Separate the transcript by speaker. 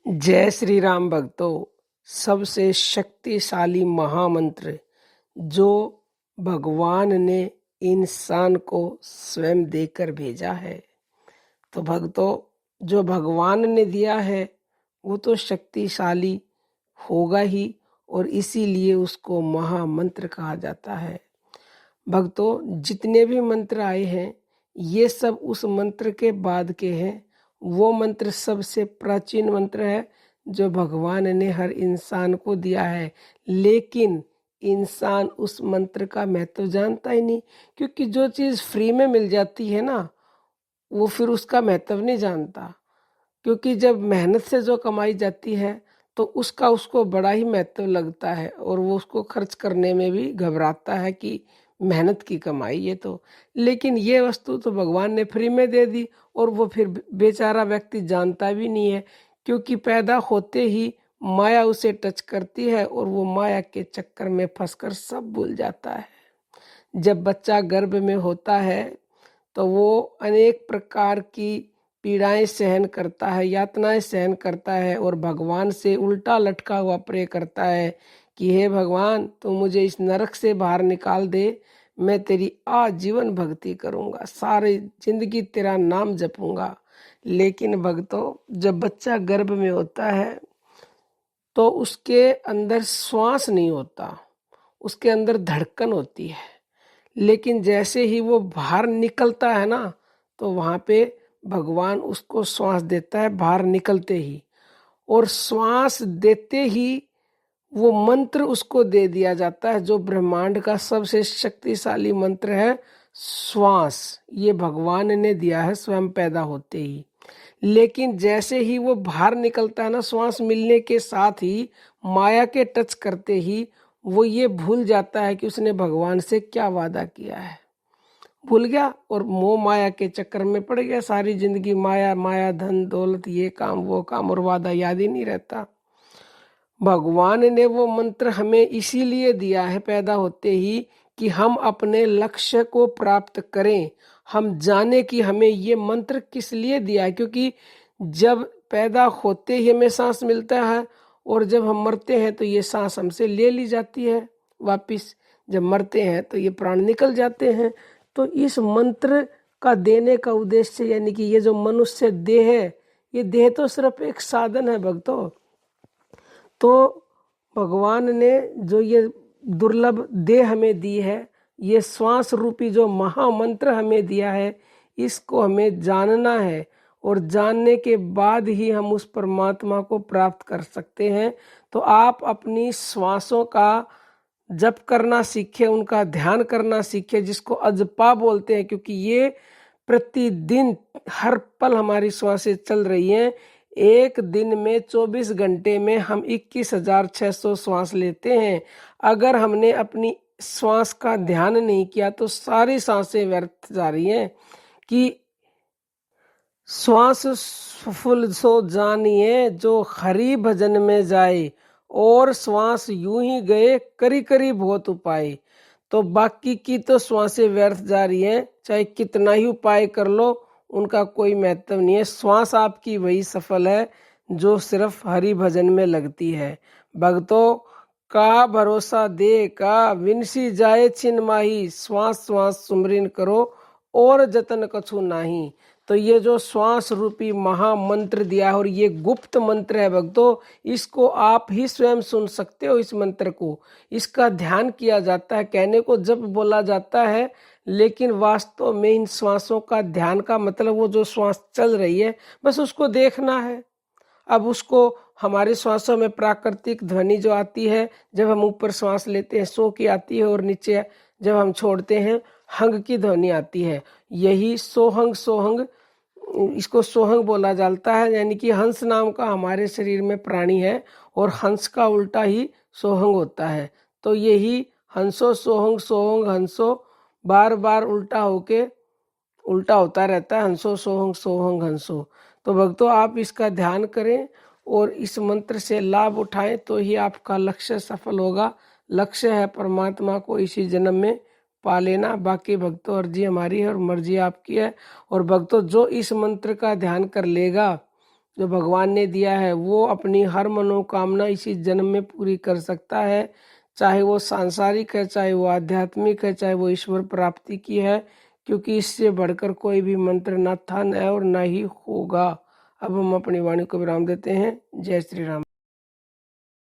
Speaker 1: जय श्री राम भक्तों। सबसे शक्तिशाली महामंत्र जो भगवान ने इंसान को स्वयं देकर भेजा है। तो भक्तों, जो भगवान ने दिया है वो तो शक्तिशाली होगा ही, और इसीलिए उसको महामंत्र कहा जाता है। भक्तों, जितने भी मंत्र आए हैं ये सब उस मंत्र के बाद के हैं। वो मंत्र सबसे प्राचीन मंत्र है जो भगवान ने हर इंसान को दिया है, लेकिन इंसान उस मंत्र का महत्व जानता ही नहीं। क्योंकि जो चीज़ फ्री में मिल जाती है ना, वो फिर उसका महत्व नहीं जानता। क्योंकि जब मेहनत से जो कमाई जाती है तो उसका उसको बड़ा ही महत्व लगता है, और वो उसको खर्च करने में भी घबराता है कि मेहनत की कमाई ये तो। लेकिन ये वस्तु तो भगवान ने फ्री में दे दी, और वो फिर बेचारा व्यक्ति जानता भी नहीं है। क्योंकि पैदा होते ही माया उसे टच करती है और वो माया के चक्कर में फंसकर सब भूल जाता है। जब बच्चा गर्भ में होता है तो वो अनेक प्रकार की पीड़ाएं सहन करता है, यातनाएं सहन करता है, और भगवान से उल्टा लटका हुआ प्रे करता है कि हे भगवान, तू मुझे इस नरक से बाहर निकाल दे। मैं तेरी आजीवन भक्ति करूंगा, सारी जिंदगी तेरा नाम जपूंगा। लेकिन भक्तों, जब बच्चा गर्भ में होता है तो उसके अंदर श्वास नहीं होता, उसके अंदर धड़कन होती है। लेकिन जैसे ही वो बाहर निकलता है ना, तो वहां पे भगवान उसको श्वास देता है बाहर निकलते ही, और श्वास देते ही वो मंत्र उसको दे दिया जाता है जो ब्रह्मांड का सबसे शक्तिशाली मंत्र है, श्वास। ये भगवान ने दिया है स्वयं पैदा होते ही। लेकिन जैसे ही वो बाहर निकलता है ना, श्वास मिलने के साथ ही, माया के टच करते ही, वो ये भूल जाता है कि उसने भगवान से क्या वादा किया है। भूल गया और मोह माया के चक्कर में पड़ गया। सारी जिंदगी माया माया, धन दौलत, ये काम वो काम, और वादा याद ही नहीं रहता। भगवान ने वो मंत्र हमें इसीलिए दिया है पैदा होते ही, कि हम अपने लक्ष्य को प्राप्त करें। हम जाने कि हमें ये मंत्र किस लिए दिया है। क्योंकि जब पैदा होते ही हमें सांस मिलता है, और जब हम मरते हैं तो ये सांस हमसे ले ली जाती है वापिस। जब मरते हैं तो ये प्राण निकल जाते हैं। तो इस मंत्र का देने का उद्देश्य, यानी कि ये जो मनुष्य देह है, ये देह तो सिर्फ एक साधन है भक्तों। तो भगवान ने जो ये दुर्लभ देह हमें दी है, ये श्वास रूपी जो महामंत्र हमें दिया है, इसको हमें जानना है, और जानने के बाद ही हम उस परमात्मा को प्राप्त कर सकते हैं। तो आप अपनी श्वासों का जप करना सीखे, उनका ध्यान करना सीखे, जिसको अजपा बोलते हैं। क्योंकि ये प्रतिदिन हर पल हमारी श्वासें चल रही हैं। एक दिन में 24 घंटे में हम 21,600 श्वास लेते हैं। अगर हमने अपनी श्वास का ध्यान नहीं किया तो सारी सांसें व्यर्थ जा रही हैं। कि श्वास फुल सो जानिए जो हरि भजन में जाए, और श्वास यूं ही गए करी करी बहुत उपाय। तो बाकी की तो श्वासें व्यर्थ जा रही हैं, चाहे कितना ही उपाय कर लो, उनका कोई महत्व नहीं है। श्वास आपकी वही सफल है जो सिर्फ हरि भजन में लगती है। भक्तों का भरोसा दे का विनसी जाए छिन माही, श्वास श्वास सुमरिन करो और जतन कछु नाही। तो ये जो श्वास रूपी महामंत्र दिया है, और ये गुप्त मंत्र है भक्तों, इसको आप ही स्वयं सुन सकते हो। इस मंत्र को, इसका ध्यान किया जाता है। कहने को जप बोला जाता है, लेकिन वास्तव में इन श्वासों का ध्यान का मतलब वो जो श्वास चल रही है बस उसको देखना है। अब उसको हमारे श्वासों में प्राकृतिक ध्वनि जो आती है, जब हम ऊपर श्वास लेते हैं सो की आती है, और नीचे जब हम छोड़ते हैं हंग की ध्वनि आती है। यही सोहंग सोहंग, इसको सोहंग बोला जाता है। यानी कि हंस नाम का हमारे शरीर में प्राणी है, और हंस का उल्टा ही सोहंग होता है। तो यही हंसो सोहंग सोहंग हंसो बार बार उल्टा होता रहता है, हंसो सोहंग सोहंग हंसो। तो भक्तों, आप इसका ध्यान करें और इस मंत्र से लाभ उठाएं, तो ही आपका लक्ष्य सफल होगा। लक्ष्य है परमात्मा को इसी जन्म में पा लेना। बाकी भक्तों, अर्जी हमारी है और मर्जी आपकी है। और भक्तों, जो इस मंत्र का ध्यान कर लेगा जो भगवान ने दिया है वो अपनी हर मनोकामना इसी जन्म में पूरी कर सकता है, चाहे वो सांसारिक है, चाहे वो आध्यात्मिक है, चाहे वो ईश्वर प्राप्ति की है, क्योंकि इससे बढ़कर कोई भी मंत्र न था, न है और न ही होगा। अब हम अपनी वाणी को विराम देते हैं। जय श्री राम।